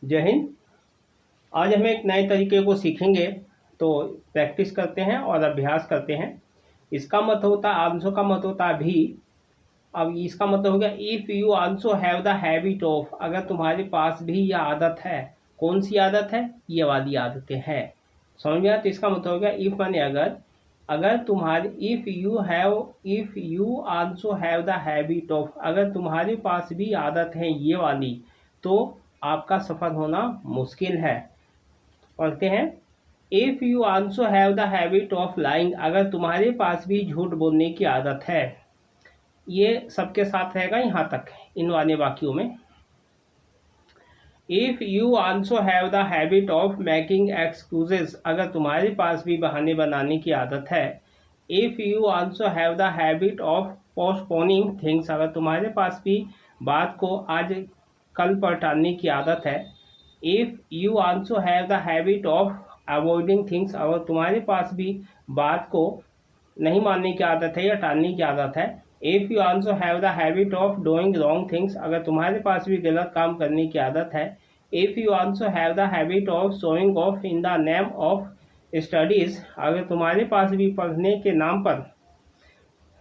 जय हिंद। आज हम एक नए तरीके को सीखेंगे, तो प्रैक्टिस करते हैं और अभ्यास करते हैं। इसका मतलब होता है आंसर का मतलब होता है भी। अब इसका मतलब हो गया if you also have the habit of, अगर तुम्हारे पास भी यह आदत है। कौन सी आदत है? ये वाली आदतें हैं। समझ में आया? तो इसका मतलब हो गया इफ माने अगर, अगर तुम्हारे if you also have the habit of, अगर तुम्हारे पास भी आदत है ये वाली, तो आपका सफल होना मुश्किल है। पढ़ते हैं। If you also have the habit of lying, अगर तुम्हारे पास भी झूठ बोलने की आदत है। ये सबके साथ रहेगा यहाँ तक इन वाले वाक्यों में। If you also have the habit of making excuses, अगर तुम्हारे पास भी बहाने बनाने की आदत है। If you also have the habit of postponing things, अगर तुम्हारे पास भी बात को आज कल पर टालने की आदत है। If you also have the habit of avoiding things, अगर तुम्हारे पास भी बात को नहीं मानने की आदत है या टालने की आदत है। If you also have the habit of doing wrong things, अगर तुम्हारे पास भी गलत काम करने की आदत है। If you also have the habit of showing off in the name of studies, अगर तुम्हारे पास भी पढ़ने के नाम पर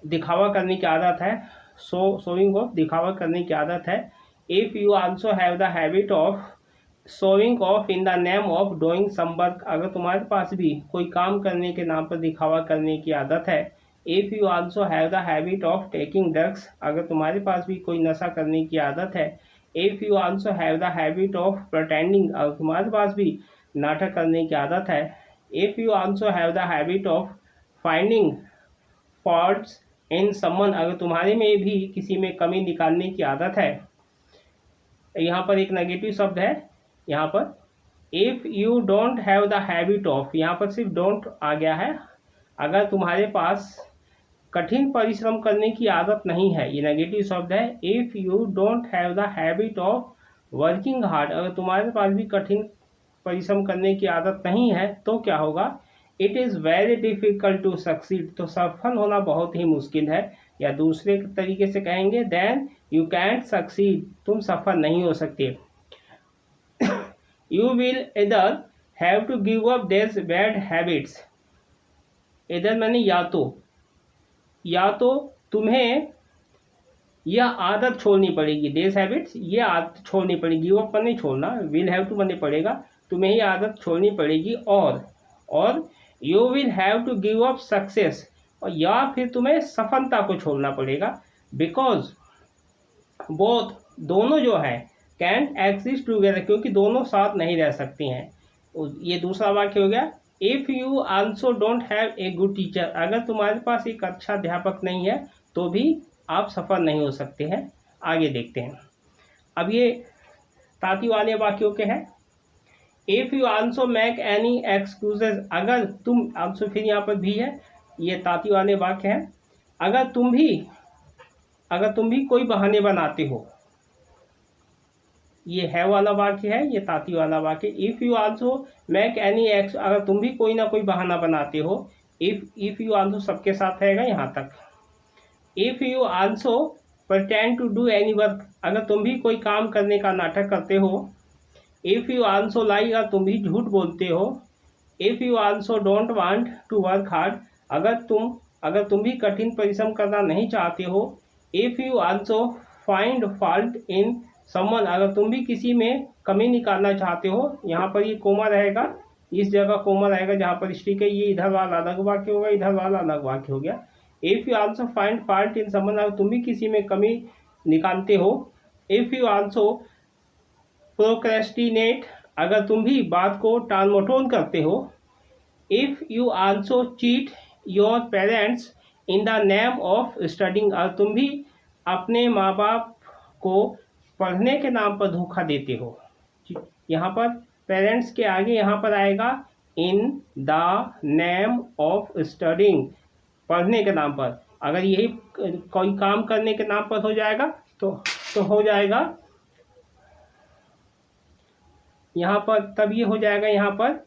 दिखावा करने की आदत है। शोइंग ऑफ दिखावा करने की आदत है। If you also have the habit of showing off in the name of doing some work, अगर तुम्हारे पास भी कोई काम करने के नाम पर दिखावा करने की आदत है। If you also have the habit of taking drugs, अगर तुम्हारे पास भी कोई नशा करने की आदत है। If you also have the habit of pretending, अगर तुम्हारे पास भी नाटक करने की आदत है। If you also have the habit of finding faults in someone, अगर तुम्हारे में भी किसी में कमी निकालने की आदत है। यहाँ पर एक नेगेटिव शब्द है। यहाँ पर if you don't have the habit of, यहाँ पर सिर्फ डोंट आ गया है। अगर तुम्हारे पास कठिन परिश्रम करने की आदत नहीं है, ये नेगेटिव शब्द है। If you don't have the habit of working hard, अगर तुम्हारे पास भी कठिन परिश्रम करने की आदत नहीं है, तो क्या होगा? It is very difficult to succeed, तो सफल होना बहुत ही मुश्किल है। या दूसरे तरीके से कहेंगे देन यू कैंट सक्सीड, तुम सफल नहीं हो सकते। You will either have to give up these bad habits, either मैंने या तो तुम्हें यह आदत छोड़नी पड़ेगी। these habits, ये आदत छोड़नी पड़ेगी। गिव अप पर नहीं छोड़ना, विल हैव टू बनने पड़ेगा, तुम्हें यह आदत छोड़नी पड़ेगी। और you will have to give up success, और या फिर तुम्हें सफलता को छोड़ना पड़ेगा। बिकॉज बोथ, दोनों जो है, कैंट एग्जिस्ट टूगेदर, क्योंकि दोनों साथ नहीं रह सकती हैं। ये दूसरा वाक्य हो गया। If you also don't have a good teacher, अगर तुम्हारे पास एक अच्छा अध्यापक नहीं है तो भी आप सफल नहीं हो सकते हैं। आगे देखते हैं। अब ये ताती वाले वाक्यों के हैं। If you also make any excuses, अगर तुम, आल्सो फिर यहाँ पर भी है, ये ताती वाले वाक्य हैं। अगर तुम भी कोई बहाने बनाते हो, ये है वाला वाक्य है, ये ताती वाला वाक्य। If you also make any x, अगर तुम भी कोई ना कोई बहाना बनाते हो। इफ यू आल्सो सबके साथ रहेगा यहाँ तक। If you also pretend to do any work, अगर तुम भी कोई काम करने का नाटक करते हो। इफ़ यू आल्सो लाई, अगर तुम भी झूठ बोलते हो। If you also don't want to work hard, अगर तुम भी कठिन परिश्रम करना नहीं चाहते हो। If you also find fault in someone, अगर तुम भी किसी में कमी निकालना चाहते हो। यहाँ पर ये कोमा रहेगा, इस जगह कोमा रहेगा जहाँ पर स्टिक है। ये इधर वाला अलग वाक्य होगा, इधर वाला अलग वाक्य हो गया। If you also find fault in someone, अगर तुम भी किसी में कमी निकालते हो। इफ़ यू आल्सो प्रोक्रेस्टिनेट, अगर तुम भी बात को टाल मटोल करते हो। If you also cheat your parents in the name of studying, अगर तुम भी अपने माँ बाप को पढ़ने के नाम पर धोखा देते हो। यहाँ पर पेरेंट्स के आगे यहाँ पर आएगा इन द नेम ऑफ स्टडिंग, पढ़ने के नाम पर। अगर यही कोई काम करने के नाम पर हो जाएगा तो हो जाएगा यहाँ पर, तब ये हो जाएगा यहाँ पर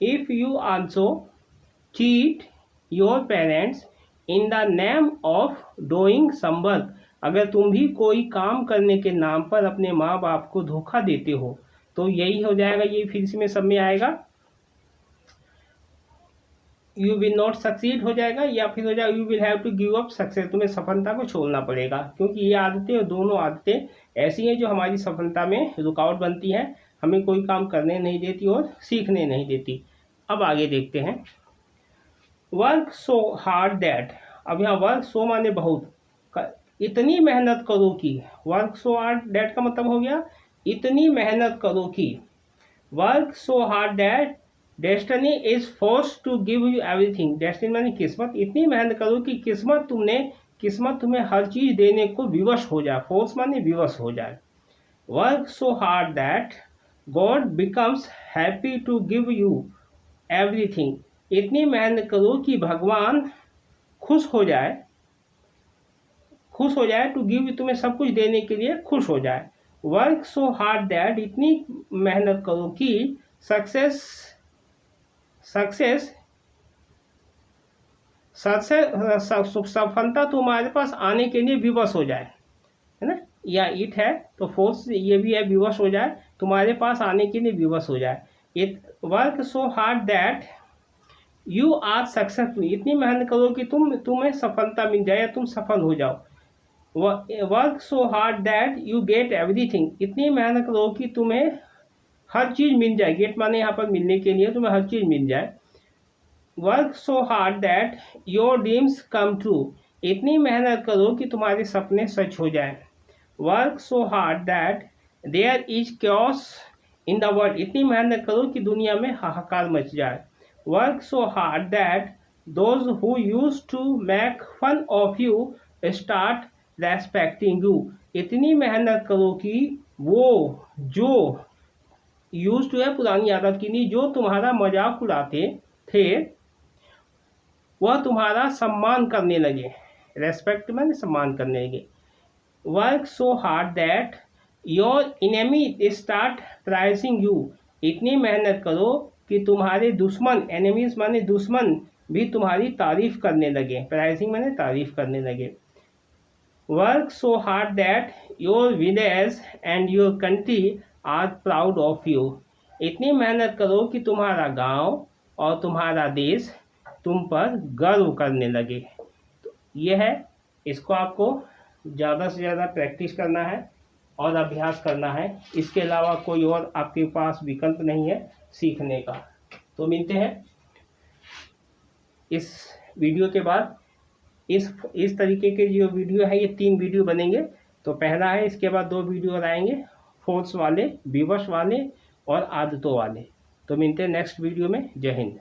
if you also cheat your parents in the name of doing some work, अगर तुम भी कोई काम करने के नाम पर अपने माँ बाप को धोखा देते हो तो यही हो जाएगा, ये फिर इसमें सब में आएगा, यू विल नॉट सक्सीड हो जाएगा, या फिर हो जाएगा you will have to give up success, तुम्हें सफलता को छोड़ना पड़ेगा। क्योंकि ये आदतें और दोनों आदतें ऐसी हैं जो हमारी सफलता में रुकावट बनती हैं, हमें कोई काम करने नहीं देती और सीखने नहीं देती। अब आगे देखते हैं, वर्क सो हार्ड दैट। अब यहाँ वर्क सो माने बहुत, इतनी मेहनत करो कि, वर्क सो हार्ड दैट का मतलब हो गया इतनी मेहनत करो कि, work so hard that destiny is force to give you everything. Destiny माने किस्मत, इतनी मेहनत करो कि किस्मत तुम्हें हर चीज देने को विवश हो जाए, फोर्स माने विवश हो जाए। Work so hard that God becomes happy to give you everything. इतनी मेहनत करो कि भगवान खुश हो जाए टू गिव यू, तुम्हें सब कुछ देने के लिए खुश हो जाए। वर्क सो हार्ड दैट, इतनी मेहनत करो कि सफलता तुम्हारे पास आने के लिए विवश हो जाए, है ना, या इट है तो फोर्स ये भी है, विवश हो जाए, तुम्हारे पास आने के लिए विवश हो जाए। It work so hard that you are successful, इतनी मेहनत करो कि तुम्हें सफलता मिल जाए या तुम सफल हो जाओ। Work so hard that you get everything, इतनी मेहनत करो कि तुम्हें हर चीज़ मिल जाए, गेट माने यहाँ पर मिलने के लिए, तुम्हें हर चीज़ मिल जाए। Work so hard that your dreams come true, इतनी मेहनत करो कि तुम्हारे सपने सच हो जाए। Work so hard that there is chaos in the world, इतनी मेहनत करो कि दुनिया में हाहाकार मच जाए। Work so hard that those who use to make fun of you start respecting you, इतनी मेहनत करो कि वो जो यूज टू है पुरानी आदत की नहीं, जो तुम्हारा मजाक उड़ाते थे वह तुम्हारा सम्मान करने लगे, रेस्पेक्ट में सम्मान करने लगे। Work so hard that your enemy start pricing you, इतनी मेहनत करो कि तुम्हारे दुश्मन, एनिमीज माने दुश्मन, भी तुम्हारी तारीफ करने लगे, प्राइसिंग माने तारीफ करने लगे। Work so hard that your village and your country are proud of you, इतनी मेहनत करो कि तुम्हारा गांव और तुम्हारा देश तुम पर गर्व करने लगे। तो ये है, इसको आपको ज़्यादा से ज़्यादा प्रैक्टिस करना है और अभ्यास करना है, इसके अलावा कोई और आपके पास विकल्प नहीं है सीखने का। तो मिलते हैं इस वीडियो के बाद। इस तरीके के जो वीडियो है, ये 3 वीडियो बनेंगे। तो पहला है, इसके बाद 2 वीडियो और आएंगे, फोर्स वाले, विवश वाले और आदतों वाले। तो मिलते हैं नेक्स्ट वीडियो में। जय हिंद।